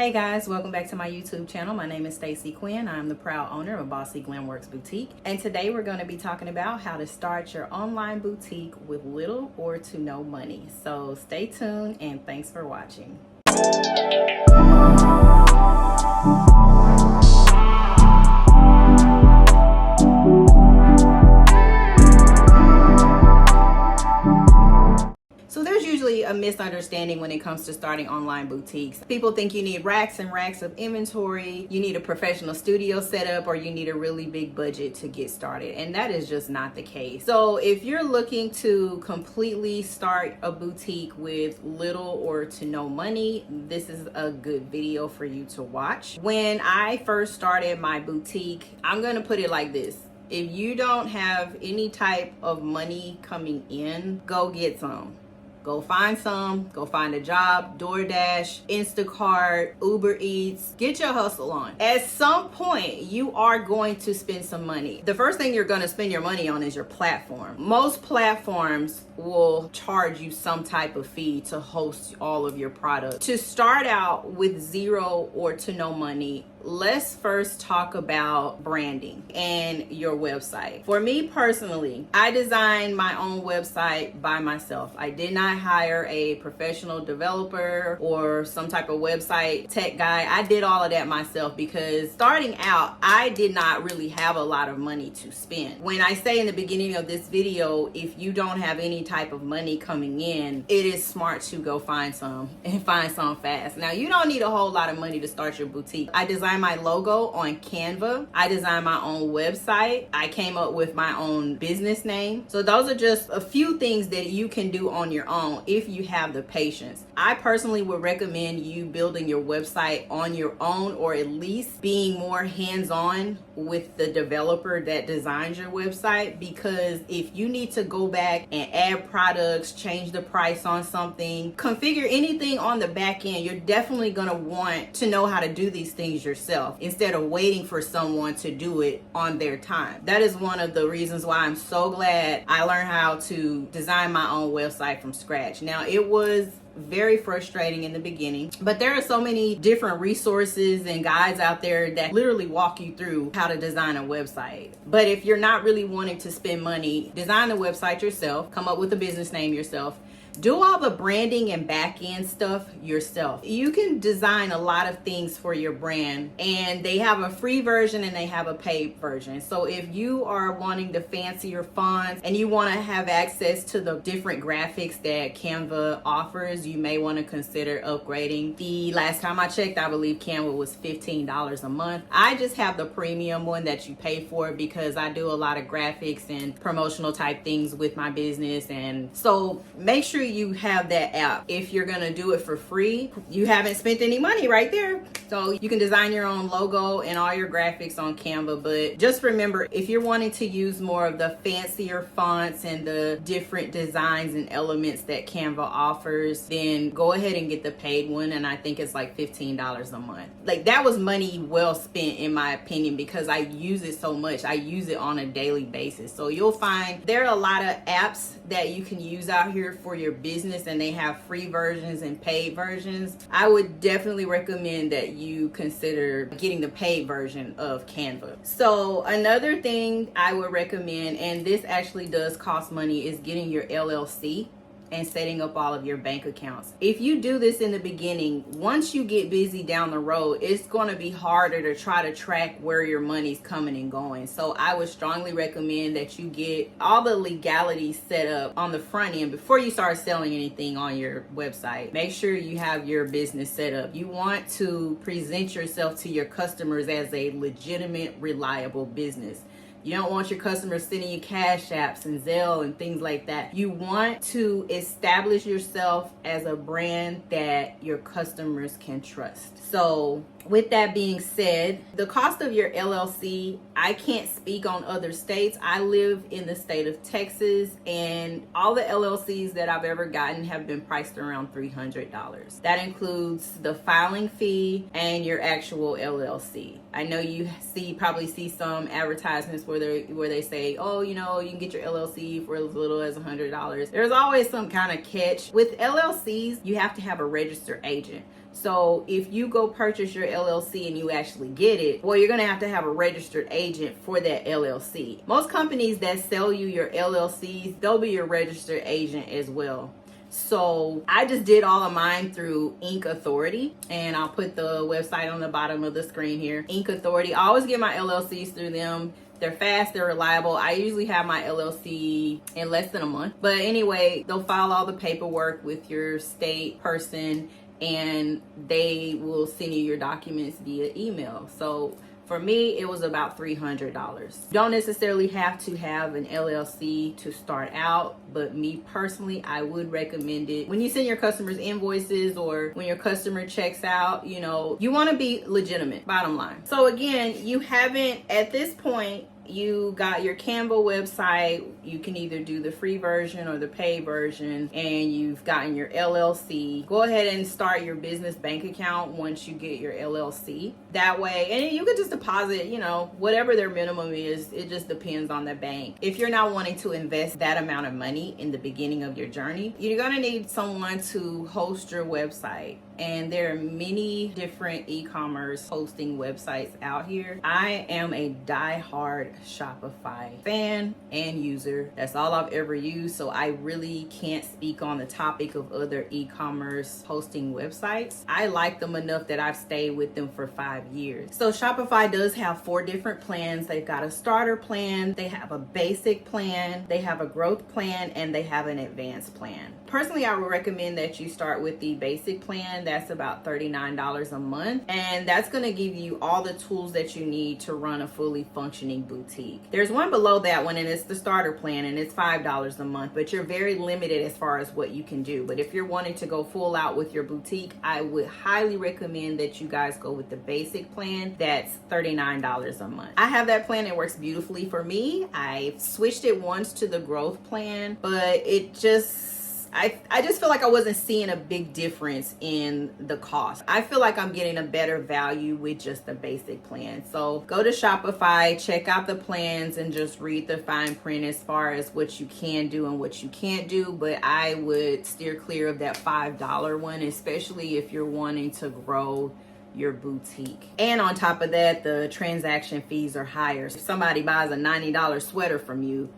Hey guys, welcome back to my YouTube channel. My name is Stacey Quinn. I'm the proud owner of Bossy Glamworks Boutique. And today we're going to be talking about how to start your online boutique with little or to no money. So stay tuned and thanks for watching. So there's usually a misunderstanding when it comes to starting online boutiques. People think you need racks and racks of inventory, you need a professional studio setup, or you need a really big budget to get started. And that is just not the case. So if you're looking to completely start a boutique with little or to no money, this is a good video for you to watch. When I first started my boutique, I'm gonna put it like this. If you don't have any type of money coming in, go get some. Go find some, go find a job, DoorDash, Instacart, Uber Eats, get your hustle on. At some point, you are going to spend some money. The first thing you're gonna spend your money on is your platform. Most platforms will charge you some type of fee to host all of your products. To start out with zero or to no money, let's first talk about branding and your website. For me personally, I designed my own website by myself. I did not hire a professional developer or some type of website tech guy. I did all of that myself because starting out, I did not really have a lot of money to spend. When I say in the beginning of this video, if you don't have any type of money coming in, it is smart to go find some and find some fast. Now, you don't need a whole lot of money to start your boutique. I designed my logo on Canva. I designed my own website. I came up with my own business name. So those are just a few things that you can do on your own if you have the patience. I personally would recommend you building your website on your own, or at least being more hands-on with the developer that designs your website, because if you need to go back and add products, change the price on something, configure anything on the back end, you're definitely going to want to know how to do these things yourself instead of waiting for someone to do it on their time. That is one of the reasons why I'm so glad I learned how to design my own website from scratch. Now, it was very frustrating in the beginning, but there are so many different resources and guides out there that literally walk you through how to design a website. But if you're not really wanting to spend money, design the website yourself, come up with a business name yourself, do all the branding and back end stuff yourself. You can design a lot of things for your brand, and they have a free version and they have a paid version. So if you are wanting the fancier fonts and you want to have access to the different graphics that Canva offers, you may want to consider upgrading. The last time I checked, I believe Canva was $15 a month. I just have the premium one that you pay for because I do a lot of graphics and promotional type things with my business. And so make sure you have that app. If you're gonna do it for free, you haven't spent any money right there. So you can design your own logo and all your graphics on Canva. But just remember, if you're wanting to use more of the fancier fonts and the different designs and elements that Canva offers, then go ahead and get the paid one. And I think it's like $15 a month. Like, that was money well spent in my opinion, because I use it so much. I use it on a daily basis. So you'll find there are a lot of apps that you can use out here for your business, and they have free versions and paid versions. I would definitely recommend that you consider getting the paid version of Canva. So another thing I would recommend, and this actually does cost money, is getting your LLC and setting up all of your bank accounts. If you do this in the beginning, once you get busy down the road, it's going to be harder to try to track where your money's coming and going. So I would strongly recommend that you get all the legalities set up on the front end before you start selling anything on your website. Make sure you have your business set up. You want to present yourself to your customers as a legitimate, reliable business. You don't want your customers sending you cash apps and Zelle and things like that. You want to establish yourself as a brand that your customers can trust. So with that being said, the cost of your LLC, I can't speak on other states. I live in the state of Texas, and all the LLCs that I've ever gotten have been priced around $300. That includes the filing fee and your actual LLC. I know you probably see some advertisements where they say, oh, you know, you can get your LLC for as little as $100. There's always some kind of catch. With LLCs, you have to have a registered agent. So if you go purchase your LLC and you actually get it, well, you're going to have a registered agent for that LLC. Most companies that sell you your LLCs, they'll be your registered agent as well. So I just did all of mine through Inc. Authority, and I'll put the website on the bottom of the screen here. Inc. Authority. I always get my LLCs through them. They're fast, they're reliable. I usually have my LLC in less than a month. But anyway, they'll file all the paperwork with your state person, and they will send you your documents via email. So for me, it was about $300. You don't necessarily have to have an LLC to start out, but me personally, I would recommend it. When you send your customers invoices or when your customer checks out, you want to be legitimate, bottom line. So again, you haven't, at this point, you got your Canva website. You can either do the free version or the paid version, and you've gotten your LLC. Go ahead and start your business bank account once you get your LLC. That way, and you could just deposit, whatever their minimum is. It just depends on the bank. If you're not wanting to invest that amount of money in the beginning of your journey, you're going to need someone to host your website. And there are many different e-commerce hosting websites out here. I am a diehard Shopify fan and user. That's all I've ever used, so I really can't speak on the topic of other e-commerce hosting websites. I like them enough that I've stayed with them for 5 years. So Shopify does have 4 different plans. They've got a starter plan, they have a basic plan, they have a growth plan, and they have an advanced plan. Personally, I would recommend that you start with the basic plan. That's about $39 a month, and that's going to give you all the tools that you need to run a fully functioning boutique. There's one below that one, and it's the starter plan, and it's $5 a month, but you're very limited as far as what you can do. But if you're wanting to go full out with your boutique, I would highly recommend that you guys go with the basic plan. That's $39 a month. I have that plan. It works beautifully for me. I've switched it once to the growth plan, but it just I just feel like I wasn't seeing a big difference in the cost. I feel like I'm getting a better value with just the basic plan. So go to Shopify, check out the plans, and just read the fine print as far as what you can do and what you can't do. But I would steer clear of that $5 one, especially if you're wanting to grow your boutique. And on top of that, the transaction fees are higher. If somebody buys a $90 sweater from you,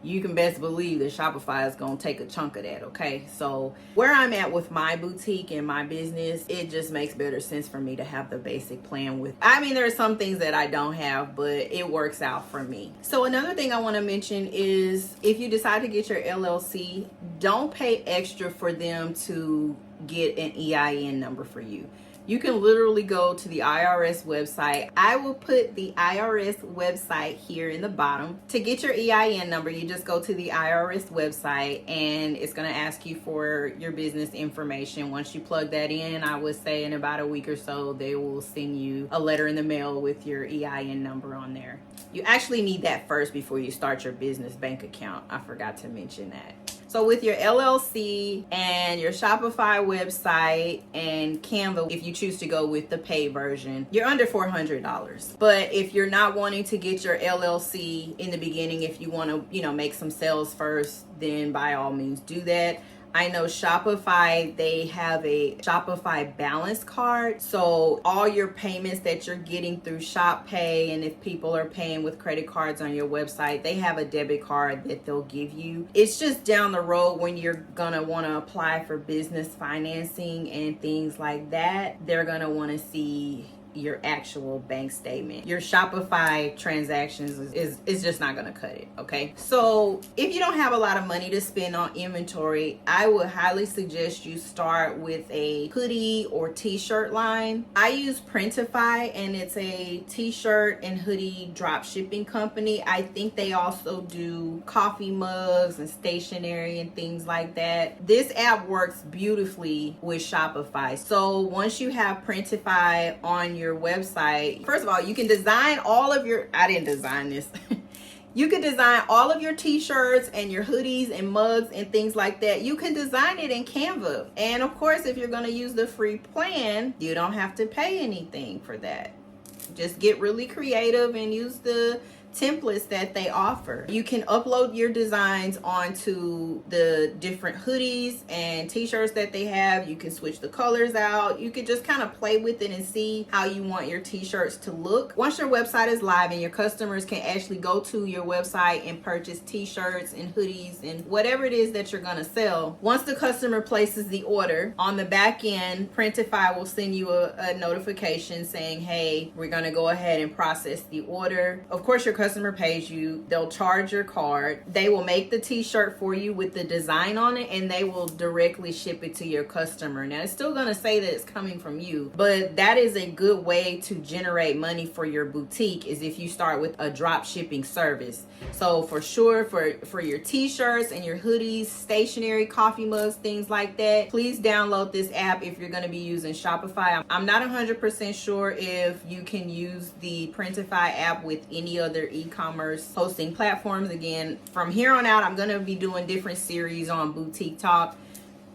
you can best believe that Shopify is going to take a chunk of that, okay? So where I'm at with my boutique and my business, it just makes better sense for me to have the basic plan with. I mean, there are some things that I don't have, but it works out for me. So another thing I want to mention is if you decide to get your LLC, don't pay extra for them to get an EIN number for you. You can literally go to the IRS website. I will put the IRS website here in the bottom. To get your EIN number, you just go to the IRS website, and it's going to ask you for your business information. Once you plug that in, I would say in about a week or so, they will send you a letter in the mail with your EIN number on there. You actually need that first before you start your business bank account. I forgot to mention that. So with your LLC and your Shopify website and Canva, if you choose to go with the paid version, you're under $400. But if you're not wanting to get your LLC in the beginning, if you want to, make some sales first, then by all means do that. I know Shopify, they have a Shopify balance card. So all your payments that you're getting through Shop Pay, and if people are paying with credit cards on your website, they have a debit card that they'll give you. It's just down the road when you're gonna wanna apply for business financing and things like that, they're gonna wanna see your actual bank statement. Your Shopify transactions is just not gonna cut it, okay? So if you don't have a lot of money to spend on inventory, I would highly suggest you start with a hoodie or t-shirt line. I use Printify, and it's a t-shirt and hoodie drop shipping company. I think they also do coffee mugs and stationery and things like that. This app works beautifully with Shopify. So once you have Printify on your website, first of all, you can design all of your, I didn't design this. You can design all of your t-shirts and your hoodies and mugs and things like that. You can design it in Canva. And of course, if you're going to use the free plan, you don't have to pay anything for that. Just get really creative and use the templates that they offer. You can upload your designs onto the different hoodies and t-shirts that they have. You can switch the colors out. You could just kind of play with it and see how you want your t-shirts to look. Once your website is live and your customers can actually go to your website and purchase t-shirts and hoodies and whatever it is that you're going to sell, once the customer places the order, on the back end, Printify will send you a notification saying, hey, we're going to go ahead and process the order. Of course, your customer pays you. They'll charge your card. They will make the t-shirt for you with the design on it, and they will directly ship it to your customer. Now, it's still going to say that it's coming from you, but that is a good way to generate money for your boutique, is if you start with a drop shipping service. So for sure, for your t-shirts and your hoodies, stationery, coffee mugs, things like that, please download this app if you're going to be using Shopify. I'm not 100% sure if you can use the Printify app with any other e-commerce hosting platforms. Again, from here on out, I'm going to be doing different series on Boutique Talk.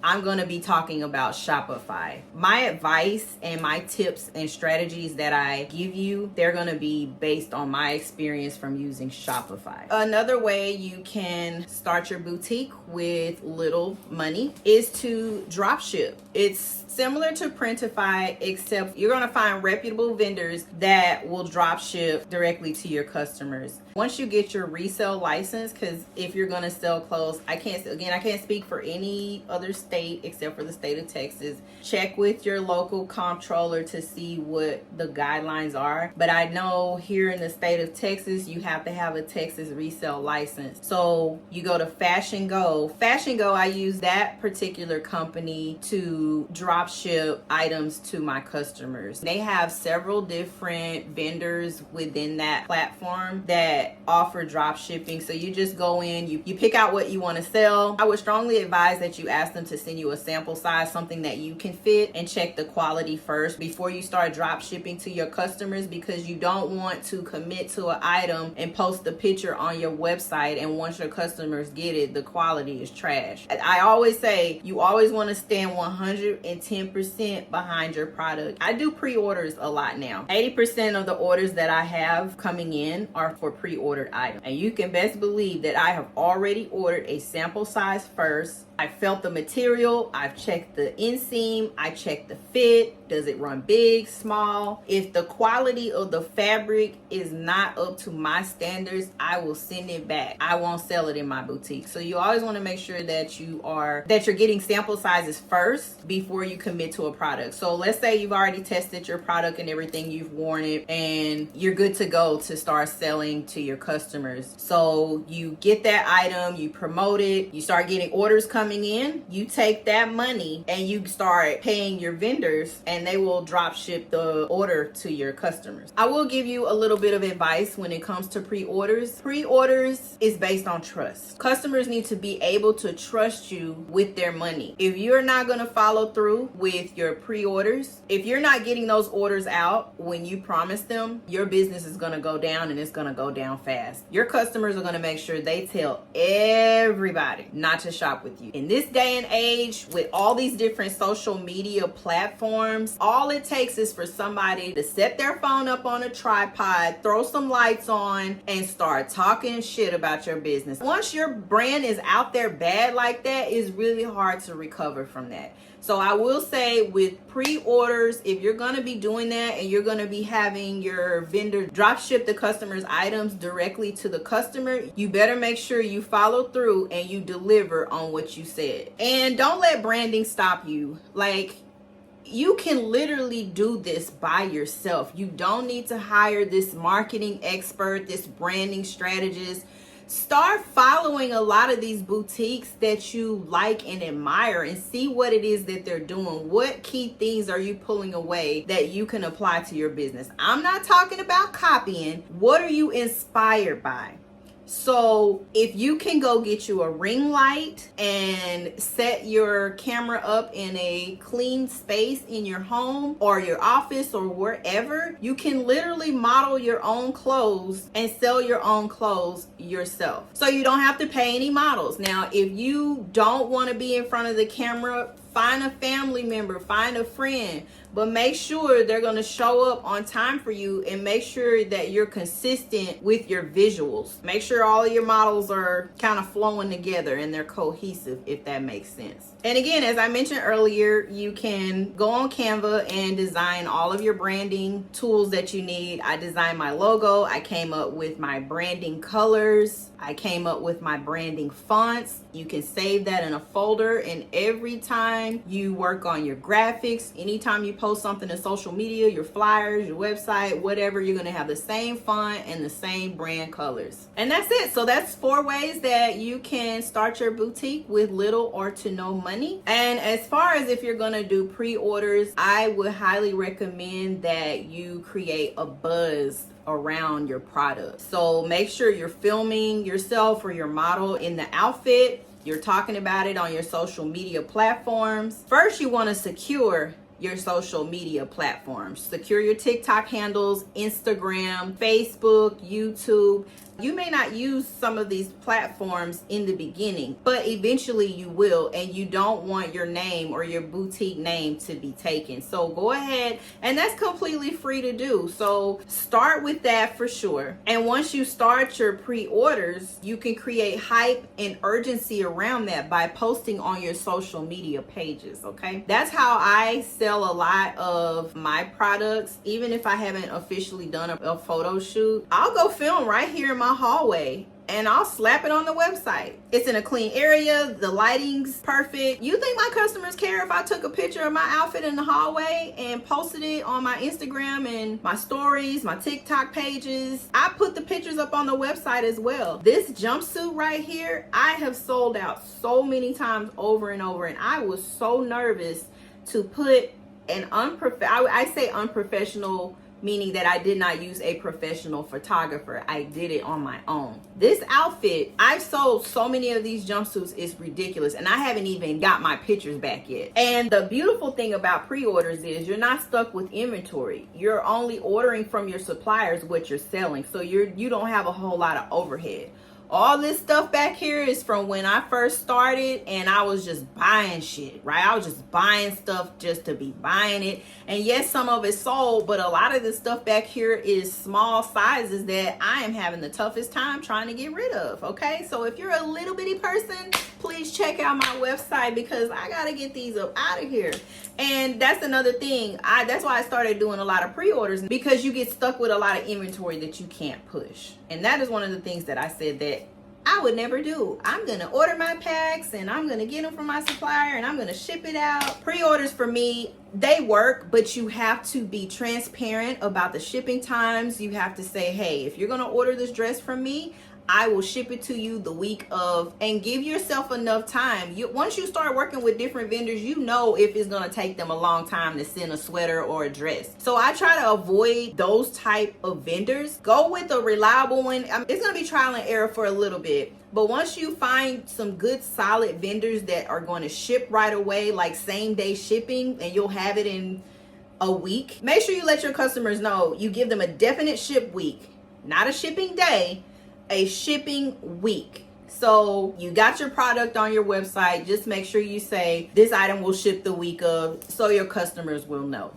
I'm going to be talking about Shopify. My advice and my tips and strategies that I give you, they're going to be based on my experience from using Shopify. Another way you can start your boutique with little money is to drop ship. It's similar to Printify, except you're going to find reputable vendors that will drop ship directly to your customers. Once you get your resale license, because if you're going to sell clothes, I can't speak for any other state except for the state of Texas. Check with your local comptroller to see what the guidelines are. But I know here in the state of Texas, you have to have a Texas resale license. So you go to Fashion Go. Fashion Go, I use that particular company to drop ship items to my customers. They have several different vendors within that platform that offer drop shipping. So you just go in, you pick out what you want to sell. I would strongly advise that you ask them to send you a sample size, something that you can fit, and check the quality first before you start drop shipping to your customers, because you don't want to commit to an item and post the picture on your website, and once your customers get it, the quality is trash. I always say you always want to stand 110% behind your product. I do pre-orders a lot now. 80% of the orders that I have coming in are for pre-ordered items, and you can best believe that I have already ordered a sample size first. I felt the material, I've checked the inseam, I checked the fit, does it run big, small? If the quality of the fabric is not up to my standards, I will send it back. I won't sell it in my boutique. So you always want to make sure that you're getting sample sizes first before you commit to a product. So let's say you've already tested your product and everything, you've worn it, and you're good to go to start selling to your customers. So you get that item, you promote it, you start getting orders coming in, you take that money and you start paying your vendors, and they will drop ship the order to your customers. I will give you a little bit of advice when it comes to pre-orders. Pre-orders is based on trust. Customers need to be able to trust you with their money. If you're not going to follow through with your pre-orders, if you're not getting those orders out when you promise them, your business is going to go down, and it's going to go down fast. Your customers are going to make sure they tell everybody not to shop with you. In this day and age, with all these different social media platforms, all it takes is for somebody to set their phone up on a tripod, throw some lights on, and start talking shit about your business. Once your brand is out there bad like that, it's really hard to recover from that. So I will say, with pre-orders, if you're going to be doing that and you're going to be having your vendor drop ship the customer's items directly to the customer, you better make sure you follow through and you deliver on what you said. And don't let branding stop you. Like, you can literally do this by yourself. You don't need to hire this marketing expert, this branding strategist. Start following a lot of these boutiques that you like and admire, and see what it is that they're doing. What key things are you pulling away that you can apply to your business? I'm not talking about copying. What are you inspired by? So if you can go get you a ring light and set your camera up in a clean space in your home or your office or wherever, you can literally model your own clothes and sell your own clothes yourself. So you don't have to pay any models. Now, if you don't want to be in front of the camera Find a family member, find a friend, but make sure they're going to show up on time for you, and make sure that you're consistent with your visuals. Make sure all of your models are kind of flowing together and they're cohesive, if that makes sense. And again, as I mentioned earlier, you can go on Canva and design all of your branding tools that you need. I designed my logo. I came up with my branding colors. I came up with my branding fonts. You can save that in a folder, and every time you work on your graphics, anytime you post something to social media, your flyers, your website, whatever, you're going to have the same font and the same brand colors. And that's it. So that's 4 ways that you can start your boutique with little or to no money. And as far as if you're going to do pre-orders, I would highly recommend that you create a buzz around your product. So make sure you're filming yourself or your model in the outfit. You're talking about it on your social media platforms. First, you want to secure your social media platforms. Secure your TikTok handles, Instagram, Facebook, YouTube. You may not use some of these platforms in the beginning, but eventually you will, and you don't want your name or your boutique name to be taken. So go ahead, and that's completely free to do. So start with that for sure. And once you start your pre-orders, you can create hype and urgency around that by posting on your social media pages, okay? That's how I sell a lot of my products. Even if I haven't officially done a photo shoot, I'll go film right here in my hallway and I'll slap it on the website. It's in a clean area, the lighting's perfect. You think my customers care if I took a picture of my outfit in the hallway and posted it on my Instagram and my stories, my TikTok pages? I put the pictures up on the website as well. This jumpsuit right here, I have sold out so many times over and over, and I was so nervous to put an I say unprofessional, meaning that I did not use a professional photographer. I did it on my own. This outfit, I've sold so many of these jumpsuits, it's ridiculous, and I haven't even got my pictures back yet. And the beautiful thing about pre-orders is you're not stuck with inventory. You're only ordering from your suppliers what you're selling, so you don't have a whole lot of overhead. All this stuff back here is from when I first started, and I was just buying shit, right? I was just buying stuff just to be buying it. And yes, some of it sold, but a lot of the stuff back here is small sizes that I am having the toughest time trying to get rid of, okay? So if you're a little bitty person, please check out my website, because I gotta get these up out of here. And that's another thing. That's why I started doing a lot of pre-orders, because you get stuck with a lot of inventory that you can't push. And that is one of the things that I said that I would never do. I'm going to order my packs, and I'm going to get them from my supplier, and I'm going to ship it out. Pre-orders for me, they work, but you have to be transparent about the shipping times. You have to say, hey, if you're going to order this dress from me, I will ship it to you the week of, and give yourself enough time. Once you start working with different vendors, you know if it's going to take them a long time to send a sweater or a dress. So I try to avoid those type of vendors. Go with a reliable one. It's going to be trial and error for a little bit, but once you find some good solid vendors that are going to ship right away, like same day shipping, and you'll have it in a week, make sure you let your customers know you give them a definite ship week, not a shipping day, a shipping week. So you got your product on your website, just make sure you say this item will ship the week of, so your customers will know.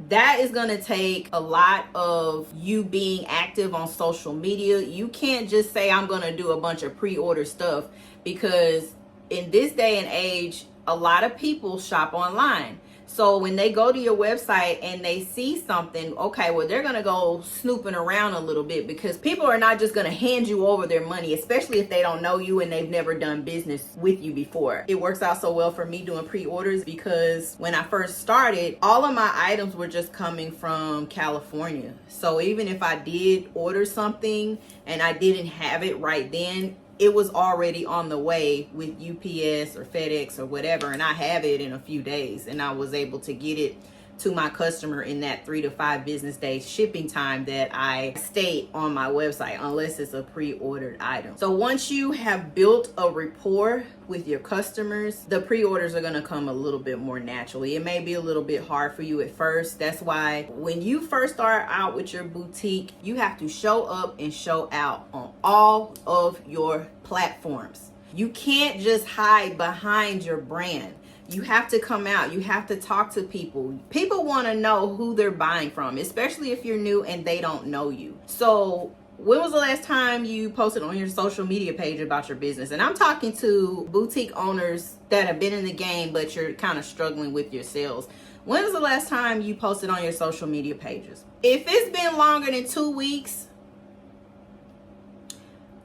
That is going to take a lot of you being active on social media. You can't just say I'm going to do a bunch of pre-order stuff, because in this day and age, a lot of people shop online. So when they go to your website and they see something, okay, well, they're going to go snooping around a little bit, because people are not just going to hand you over their money, especially if they don't know you and they've never done business with you before. It works out so well for me doing pre-orders, because when I first started, all of my items were just coming from California. So even if I did order something and I didn't have it right then, it was already on the way with UPS or FedEx or whatever, and I have it in a few days, and I was able to get it to my customer in that 3 to 5 business days shipping time that I state on my website, unless it's a pre-ordered item. So once you have built a rapport with your customers, the pre-orders are going to come a little bit more naturally. It may be a little bit hard for you at first. That's why when you first start out with your boutique, you have to show up and show out on all of your platforms. You can't just hide behind your brand. You have to come out. You have to talk to people. People want to know who they're buying from, especially if you're new and they don't know you. So when was the last time you posted on your social media page about your business? And I'm talking to boutique owners that have been in the game, but you're kind of struggling with your sales. When was the last time you posted on your social media pages? If it's been longer than 2 weeks,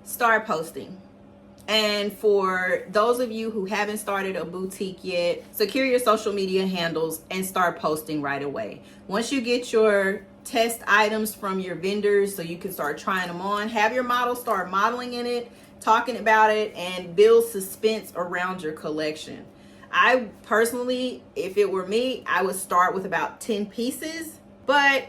start posting. And for those of you who haven't started a boutique yet, secure your social media handles and start posting right away. Once you get your test items from your vendors so you can start trying them on, have your model start modeling in it, talking about it, and build suspense around your collection. I personally, if it were me, I would start with about 10 pieces, but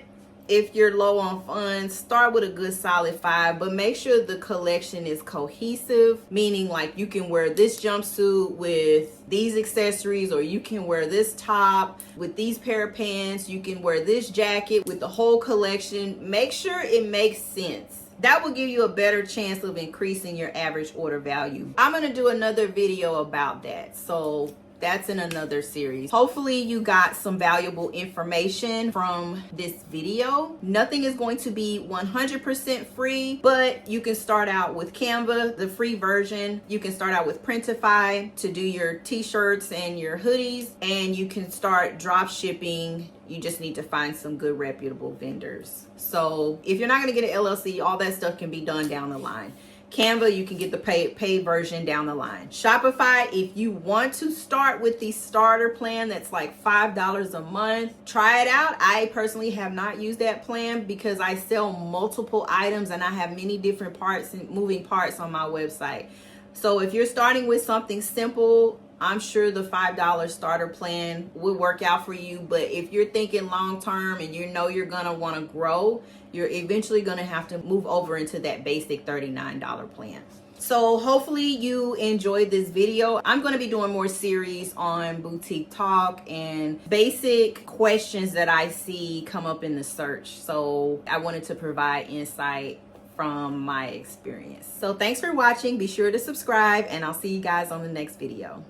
if you're low on funds, start with a good solid 5, but make sure the collection is cohesive, meaning like you can wear this jumpsuit with these accessories, or you can wear this top with these pair of pants, you can wear this jacket with the whole collection. Make sure it makes sense. That will give you a better chance of increasing your average order value. I'm gonna do another video about that, so that's in another series. Hopefully you got some valuable information from this video. Nothing is going to be 100% free, but you can start out with Canva, the free version. You can start out with Printify to do your t-shirts and your hoodies, and you can start drop shipping. You just need to find some good reputable vendors. So if you're not gonna get an LLC, all that stuff can be done down the line. Canva, you can get the paid version down the line. Shopify, if you want to start with the starter plan that's like $5 a month, try it out. I personally have not used that plan because I sell multiple items and I have many different parts and moving parts on my website. So if you're starting with something simple, I'm sure the $5 starter plan would work out for you. But if you're thinking long term and you know you're gonna want to grow, you're eventually gonna have to move over into that basic $39 plan. So hopefully you enjoyed this video. I'm going to be doing more series on boutique talk and basic questions that I see come up in the search. So I wanted to provide insight from my experience. So thanks for watching. Be sure to subscribe, and I'll see you guys on the next video.